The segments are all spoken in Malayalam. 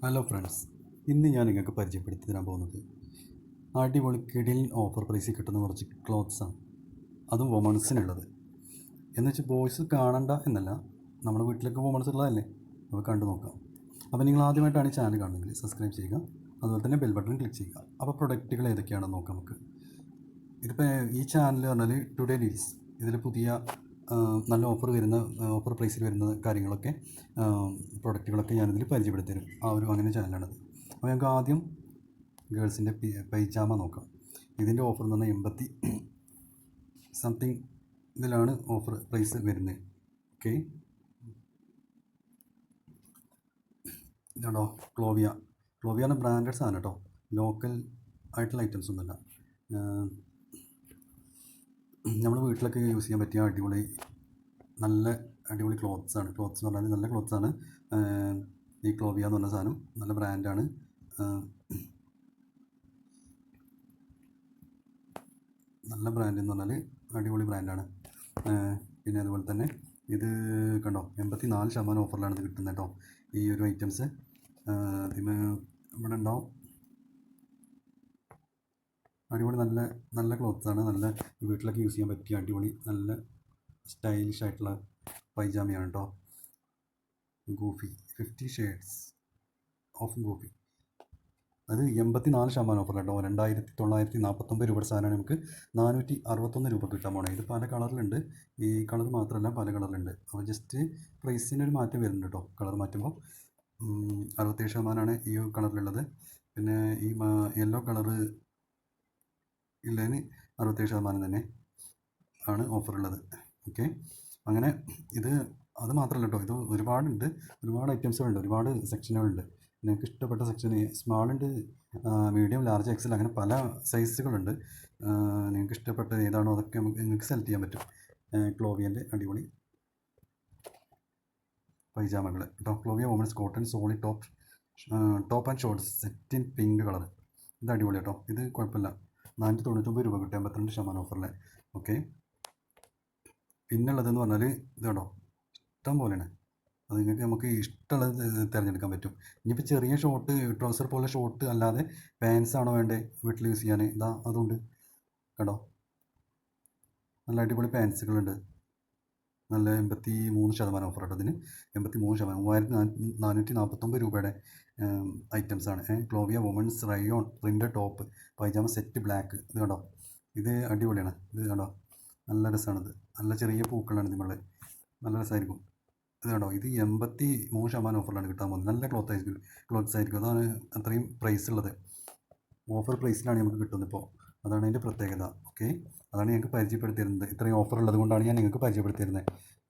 ഹലോ ഫ്രണ്ട്സ്, ഇന്ന് ഞാൻ നിങ്ങൾക്ക് പരിചയപ്പെടുത്തി തരാൻ പോകുന്നത് അടിപൊളി കിടിലൻ ഓഫർ പ്രൈസിൽ കിട്ടുന്ന കുറച്ച് ക്ലോത്ത്സാണ്. അതും വുമൺസിനുള്ളത്. എന്ന് വെച്ചാൽ ബോയ്സ് കാണണ്ട എന്നല്ല, നമ്മുടെ വീട്ടിലൊക്കെ വുമൺസ് ഉള്ളതല്ലേ, അപ്പോൾ കണ്ടു നോക്കാം. അപ്പോൾ നിങ്ങൾ ആദ്യമായിട്ടാണ് ഈ ചാനൽ കാണുന്നതെങ്കിൽ സബ്സ്ക്രൈബ് ചെയ്യുക, അതുപോലെ തന്നെ ബെൽ ബട്ടൺ ക്ലിക്ക് ചെയ്യുക. അപ്പോൾ പ്രൊഡക്റ്റുകൾ ഏതൊക്കെയാണെന്ന് നോക്കാം നമുക്ക്. ഇതിപ്പോൾ ഈ ചാനൽ പറഞ്ഞാൽ ടുഡേ ഡീൽസ്, ഇതിൽ പുതിയ നല്ല ഓഫർ പ്രൈസിൽ വരുന്ന കാര്യങ്ങളൊക്കെ, പ്രൊഡക്റ്റുകളൊക്കെ ഞാനിതിൽ പരിചയപ്പെടുത്തി തരും. അങ്ങനെ ചാനലാണത്. അപ്പോൾ ഞങ്ങൾക്ക് ആദ്യം ഗേൾസിൻ്റെ പൈജാമ നോക്കാം. ഇതിൻ്റെ ഓഫർ എന്ന് പറഞ്ഞാൽ 80 സംതിങ് ഇതിലാണ് ഓഫർ പ്രൈസ് വരുന്നത്. ഓക്കെ, ഇതാണോ ക്ലോവിയ എന്ന ബ്രാൻഡഡ് സാധനം കേട്ടോ, ലോക്കൽ ആയിട്ടുള്ള ഐറ്റംസ് ഒന്നുമല്ല. നമ്മൾ വീട്ടിലൊക്കെ യൂസ് ചെയ്യാൻ പറ്റിയ നല്ല അടിപൊളി ക്ലോത്ത്സ് എന്ന് പറഞ്ഞാൽ നല്ല ക്ലോത്ത്സാണ്. ഈ ക്ലോവിയ എന്ന് പറഞ്ഞ സാധനം നല്ല ബ്രാൻഡാണ്. നല്ല ബ്രാൻഡ് എന്ന് പറഞ്ഞാൽ അടിപൊളി ബ്രാൻഡാണ്. പിന്നെ അതുപോലെ തന്നെ ഇത് കണ്ടോ, 84% ഓഫറിലാണ് ഇത് കിട്ടുന്നത് കേട്ടോ. ഈ ഒരു ഐറ്റംസ് ഇവിടെ ഉണ്ടാവും. അടിപൊളി നല്ല ക്ലോത്ത്സാണ്. നല്ല വീട്ടിലൊക്കെ യൂസ് ചെയ്യാൻ പറ്റിയ അടിപൊളി നല്ല സ്റ്റൈലിഷ് ആയിട്ടുള്ള പൈജാമയാണ് കേട്ടോ. ഗൂഫി 50 ഷെയ്ഡ്സ് ഓഫ് ഗൂഫി, അത് 84% ഓഫർ കേട്ടോ. 2949 രൂപയുടെ സാധനമാണ് നമുക്ക് 461 രൂപ കിട്ടാൻ പോണേ. ഇത് പല കളറിലുണ്ട്, ഈ കളർ മാത്രമല്ല പല കളറിലുണ്ട്. അപ്പോൾ ജസ്റ്റ് പ്രൈസിനൊരു മാറ്റം വരുന്നുണ്ട് കേട്ടോ. കളർ മാറ്റുമ്പോൾ 67% ഈ കളറിലുള്ളത്. പിന്നെ ഈ യെല്ലോ കളറ് ഉള്ളതിന് 67% തന്നെ ആണ് ഓഫറുള്ളത്. ഓക്കെ, അങ്ങനെ അത് മാത്രമല്ല കേട്ടോ, ഇത് ഒരുപാട് ഐറ്റംസുകളുണ്ട്, ഒരുപാട് സെക്ഷനുകളുണ്ട്. നിങ്ങൾക്ക് ഇഷ്ടപ്പെട്ട സെക്ഷന് സ്മാളുണ്ട്, മീഡിയം, ലാർജ്, എക്സൽ, അങ്ങനെ പല സൈസുകളുണ്ട്. നിങ്ങൾക്ക് ഇഷ്ടപ്പെട്ട ഏതാണോ അതൊക്കെ നിങ്ങൾക്ക് സെലക്ട് ചെയ്യാൻ പറ്റും. ക്ലോവിയൻ്റെ അടിപൊളി പൈജാമകൾ കേട്ടോ. Clovia women's cotton solid top and shorts set in pink colour. ഇത് അടിപൊളി കേട്ടോ. ഇത് കുഴപ്പമില്ല, 499 രൂപ കിട്ടും, 52% ഓഫറിൽ. ഓക്കെ, പിന്നുള്ളതെന്ന് പറഞ്ഞാൽ ഇത് കേട്ടോ, ഇഷ്ടം പോലെയാണ്. അത് നമുക്ക് ഇഷ്ടമുള്ളത് തിരഞ്ഞെടുക്കാൻ പറ്റും. ഇനിയിപ്പോൾ ചെറിയ ഷോർട്ട്, ട്രൗസർ പോലെ ഷോർട്ട് അല്ലാതെ പാൻസ് ആണോ വേണ്ടേ വീട്ടിൽ യൂസ് ചെയ്യാൻ, അതുകൊണ്ട് കേട്ടോ നല്ല അടിപൊളി പാൻസുകളുണ്ട്. നല്ല 83% ഓഫർ കേട്ടോ. ഇതിന് 83%, 3449 രൂപയുടെ ഐറ്റംസാണ്. Clovia women's rayon print top pyjama set black. ഇത് കണ്ടോ, ഇത് അടിപൊളിയാണ്. ഇത് കണ്ടോ, നല്ല രസമാണിത്. നല്ല ചെറിയ പൂക്കളാണ് ഇതിനുള്ള, നല്ല രസമായിരിക്കും. ഇത് കണ്ടോ, ഇത് 83% ഓഫറിലാണ് കിട്ടാൻ പോകുന്നത്. നല്ല ക്ലോത്ത്സ് ആയിരിക്കും. അതാണ് അത്രയും പ്രൈസ് ഉള്ളത്. ഓഫർ പ്രൈസിലാണ് നമുക്ക് കിട്ടുന്നത് ഇപ്പോൾ. അതാണ് അതിൻ്റെ പ്രത്യേകത. ഓക്കെ, അതാണ് ഞങ്ങൾക്ക് പരിചയപ്പെടുത്തി തരുന്നത്. ഇത്രയും ഓഫർ ഉള്ളത് കൊണ്ടാണ് ഞാൻ നിങ്ങൾക്ക് പരിചയപ്പെടുത്തി തരുന്നത്.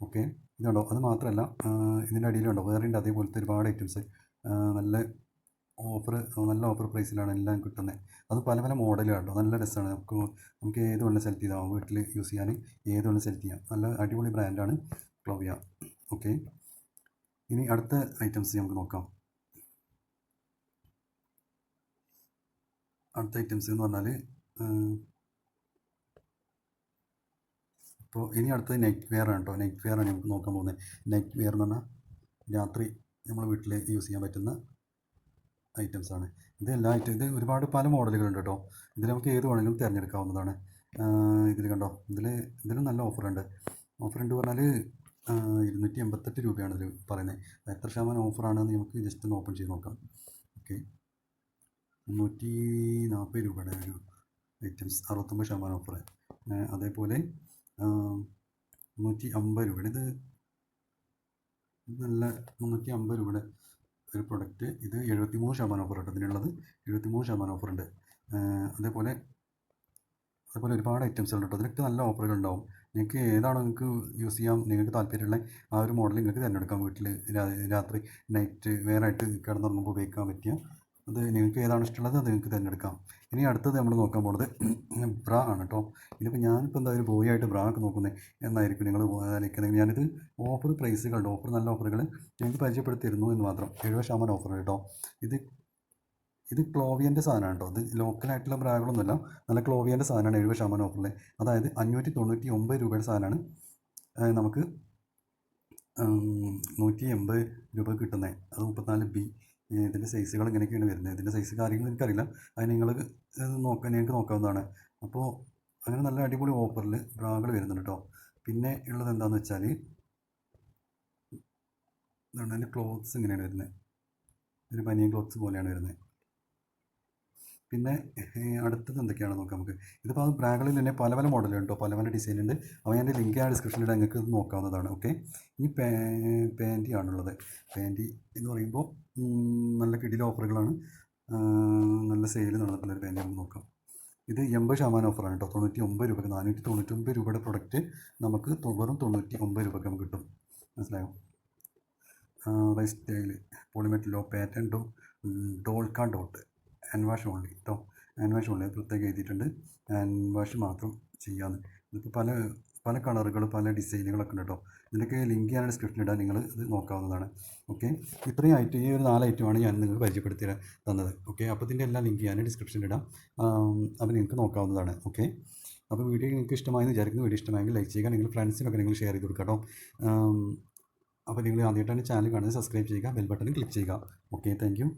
ഓക്കെ, ഇത് കണ്ടോ, അത് മാത്രമല്ല ഇതിൻ്റെ അടിയിലുണ്ടോ വേറെ ഉണ്ട് അതേപോലത്തെ ഒരുപാട് ഐറ്റംസ്. നല്ല ഓഫർ പ്രൈസിലാണ് എല്ലാം കിട്ടുന്നത്. അത് പല പല മോഡലുണ്ടോ, നല്ല രസമാണ്. നമുക്ക് ഏത് വേണം സെലക്ട് ചെയ്താൽ വീട്ടിൽ യൂസ് ചെയ്യാൻ ഏത് വേണം സെലക്ട് ചെയ്യാം. നല്ല അടിപൊളി ബ്രാൻഡാണ് ക്ലോവിയ. ഓക്കെ, ഇനി അടുത്ത ഐറ്റംസ് നമുക്ക് നോക്കാം. അടുത്ത ഐറ്റംസ് എന്ന് പറഞ്ഞാൽ ഇപ്പോൾ ഇനി അടുത്തത് നെറ്റ് വെയർ ആണ് കേട്ടോ. നെറ്റ് വെയർ ആണ് നമുക്ക് നോക്കാൻ പോകുന്നത്. നെറ്റ് വെയർ എന്ന് പറഞ്ഞാൽ രാത്രി നമ്മൾ വീട്ടിൽ യൂസ് ചെയ്യാൻ പറ്റുന്ന ഐറ്റംസാണ്. ഇത് ഒരുപാട് പല മോഡലുകളുണ്ട് കേട്ടോ. ഇതിൽ നമുക്ക് ഏത് വേണമെങ്കിലും തിരഞ്ഞെടുക്കാവുന്നതാണ്. ഇതിൽ കണ്ടോ, ഇതിൽ നല്ല ഓഫറുണ്ട് പറഞ്ഞാൽ 288 രൂപയാണ് ഇതിൽ പറയുന്നത്. എത്ര ശതമാനം ഓഫറാണെന്ന് നമുക്ക് ജസ്റ്റ് ഒന്ന് ഓപ്പൺ ചെയ്ത് നോക്കാം. ഓക്കെ, 340 രൂപയുടെ ഒരു ഐറ്റംസ്, 69% ഓഫർ. അതേപോലെ 350 രൂപയുടെ ഇത് നല്ല 350 രൂപയുടെ ഒരു പ്രൊഡക്റ്റ്. ഇത് 73% ഓഫർ കേട്ടോ. ഇതിനുള്ളത് 73% ഓഫറുണ്ട്. അതേപോലെ ഒരുപാട് ഐറ്റംസുകളുണ്ട് കേട്ടോ. ഇതിനൊക്കെ നല്ല ഓഫറുകൾ ഉണ്ടാവും. നിങ്ങൾക്ക് ഏതാണോ നിങ്ങൾക്ക് യൂസ് ചെയ്യാൻ നിങ്ങൾക്ക് താല്പര്യമുള്ള ആ ഒരു മോഡൽ നിങ്ങൾക്ക് തിരഞ്ഞെടുക്കാം. വീട്ടിൽ രാത്രി നൈറ്റ് വെയറായിട്ട് കിടന്നുറങ്ങുമ്പോൾ ഉപയോഗിക്കാൻ പറ്റിയ അത് നിങ്ങൾക്ക് ഏതാണ് ഇഷ്ടമുള്ളത് അത് നിങ്ങൾക്ക് തിരഞ്ഞെടുക്കാം. ഇനി അടുത്തത് നമ്മൾ നോക്കാൻ പോകുന്നത് ബ്രാ ആണ് കേട്ടോ. ഇതിപ്പോൾ ഞാനിപ്പോൾ എന്തായാലും ബോയ് ആയിട്ട് ബ്രാ ഒക്കെ നോക്കുന്നത് എന്നായിരിക്കും നിങ്ങൾ ആലോചിക്കുന്നത്. ഞാനിത് നല്ല ഓഫറുകൾ ഞങ്ങൾക്ക് പരിചയപ്പെടുത്തിയിരുന്നു എന്ന് മാത്രം. 70% ഓഫർ കേട്ടോ. ഇത് ക്ലോവിയൻ്റെ സാധനമാണ് കേട്ടോ. ഇത് ലോക്കലായിട്ടുള്ള ബ്രാഗുകളൊന്നുമല്ല, നല്ല ക്ലോവിയൻ്റെ സാധനമാണ്. 70% ഓഫറിൽ, അതായത് 599 രൂപയുടെ സാധനമാണ് നമുക്ക് 180 രൂപ കിട്ടുന്നത്. അത് 34B ഇതിൻ്റെ സൈസുകൾ ഇങ്ങനെയൊക്കെയാണ് വരുന്നത്. ഇതിൻ്റെ സൈസ് കാര്യങ്ങൾ എനിക്കറിയില്ല. അത് നിങ്ങൾ നിങ്ങൾക്ക് നോക്കാവുന്നതാണ്. അപ്പോൾ അങ്ങനെ നല്ല അടിപൊളി ഓഫറിൽ ബ്രാകൾ വരുന്നുണ്ട് കേട്ടോ. പിന്നെ ഉള്ളത് എന്താണെന്ന് വെച്ചാൽ ഇതാണ് അതിൻ്റെ ക്ലോത്ത്സ് ഇങ്ങനെയാണ് വരുന്നത്. ഒരു ബനിയൻ ക്ലോത്ത്സ് പോലെയാണ് വരുന്നത്. പിന്നെ അടുത്തത് എന്തൊക്കെയാണെന്ന് നോക്കാം നമുക്ക്. ഇതിപ്പോൾ അത് ബ്രാകളിൽ തന്നെ പല പല മോഡലുണ്ട് കേട്ടോ, പല പല ഡിസൈൻ ഉണ്ട്. അപ്പോൾ ഞാൻ ലിങ്ക് ആ ഡിസ്ക്രിപ്ഷനിൽ നിങ്ങൾക്ക് ഇത് നോക്കാവുന്നതാണ്. ഓക്കെ, ഈ പാൻറ്റി ആണുള്ളത്. പാൻറ്റി എന്ന് പറയുമ്പോൾ നല്ല കിടിലൻ ഓഫറുകളാണ്. നല്ല സെയിൽ നടന്നിട്ടുള്ളൊരു പാൻറ്റി നമുക്ക് നോക്കാം. ഇത് 80% ഓഫറാണ് കേട്ടോ. 99 രൂപയ്ക്ക് 499 രൂപയുടെ പ്രൊഡക്റ്റ് നമുക്ക് വെറും 99 രൂപയ്ക്ക് നമുക്ക് കിട്ടും. മനസ്സിലായോ? റൈസ് സ്റ്റൈല് പോളിമെറ്റ് low pattern polka dot hand wash only കേട്ടോ. ഹാൻഡ് വാഷ് ഓൺലി പ്രത്യേകം എഴുതിയിട്ടുണ്ട്. ഹാൻഡ് വാഷ് മാത്രം ചെയ്യാമെന്ന്. ഇതിപ്പോൾ പല പല കളറുകൾ പല ഡിസൈനുകളൊക്കെ ഉണ്ട് കേട്ടോ. ഇതിൻ്റെയൊക്കെ ലിങ്ക് ഞാൻ ഡിസ്ക്രിപ്ഷനിൽ ഇടാം, നിങ്ങൾ ഇത് നോക്കാവുന്നതാണ്. ഓക്കെ, ഇത്രയും ഐറ്റം, ഈ ഒരു 4 ഐറ്റമാണ് ഞാൻ നിങ്ങൾക്ക് പരിചയപ്പെടുത്തി തന്നത്. ഓക്കെ, അപ്പോൾ ഇതിൻ്റെ എല്ലാ ലിങ്ക് ഞാൻ ഡിസ്ക്രിപ്ഷനിൽ ഇടാം. അപ്പോൾ നിങ്ങൾക്ക് നോക്കാവുന്നതാണ്. ഓക്കെ, അപ്പോൾ വീഡിയോ നിങ്ങൾക്ക് ഇഷ്ടമായെന്ന് വിചാരിക്കുന്നു. വീഡിയോ ഇഷ്ടമായെങ്കിൽ ലൈക്ക് ചെയ്യുക, നിങ്ങൾ ഫ്രണ്ട്സിനൊക്കെ നിങ്ങൾ ഷെയർ ചെയ്ത് കൊടുക്കുക കേട്ടോ. അപ്പോൾ നിങ്ങൾ ആദ്യമായിട്ടാണ് ചാനൽ കാണുന്നത്, സബ്സ്ക്രൈബ് ചെയ്യുക, ബെൽ ബട്ടൺ ക്ലിക്ക് ചെയ്യുക. Okay, thank you.